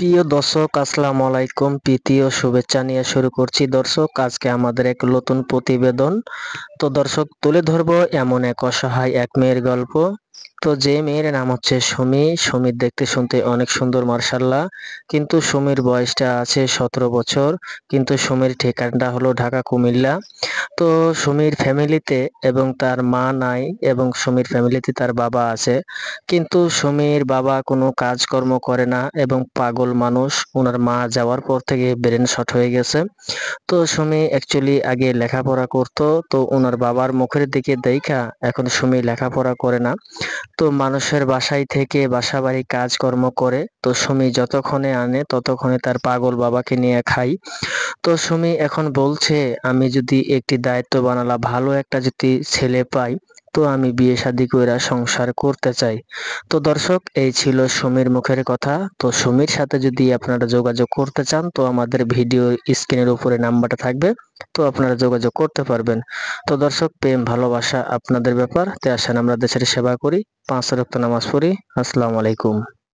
প্রিয় দর্শক, আসসালামু আলাইকুম। প্রীতি ও শুভেচ্ছা নিয়ে শুরু করছি দর্শক আজকে আমাদের এক নতুন প্রতিবেদন। তো দর্শক, তুলে ধরবো এমন এক অসহায় এক মেয়ের গল্প। তো যে মেয়ের নাম হচ্ছে সুমি। সুমির দেখতে শুনতে অনেক সুন্দর মার্শাল্লাহ, কিন্তু সুমির বয়সটা আছে 17 বছর। কিন্তু সুমির ঠিকানাটা হলো ঢাকা কুমিল্লা। তো সুমির ফ্যামিলিতে এবং তার মা নাই, এবং সুমির ফ্যামিলিতে তার বাবা আছে, কিন্তু সুমির বাবা কোনো কাজকর্ম করে না এবং পাগল মানুষ। ওনার মা যাওয়ার পর থেকে ব্রেন শট হয়ে গেছে। তো সুমি অ্যাকচুয়ালি আগে লেখাপড়া করতো, তো ওনার বাবার মুখের দিকে দেখা এখন সুমি লেখাপড়া করে না। তো মানুষের বাসায় থেকে বাসা বাড়ি কাজকর্ম করে। তো সুমি যতক্ষণে আনে ততক্ষণে তার পাগল বাবাকে নিয়ে খাই। তো সুমি এখন বলছে, আমি যদি একটি দায়িত্ব বানালা ভালো একটা যদি ছেলে পাই, তো আমি বিয়ে শাদী কইরা সংসার করতে চাই। তো দর্শক, এই ছিল সুমির মুখের কথা। তো সুমির সাথে যদি আপনারা যোগাযোগ করতে চান, তো আমাদের ভিডিও স্ক্রিনের উপরে নাম্বারটা থাকবে, তো আপনারা যোগাযোগ করতে পারবেন। তো দর্শক, প্রেম ভালোবাসা আপনাদের ব্যাপার। তে আসেন আমরা দেশের সেবা করি, 5 ওয়াক্ত নামাজ পড়ি। আসসালামু আলাইকুম।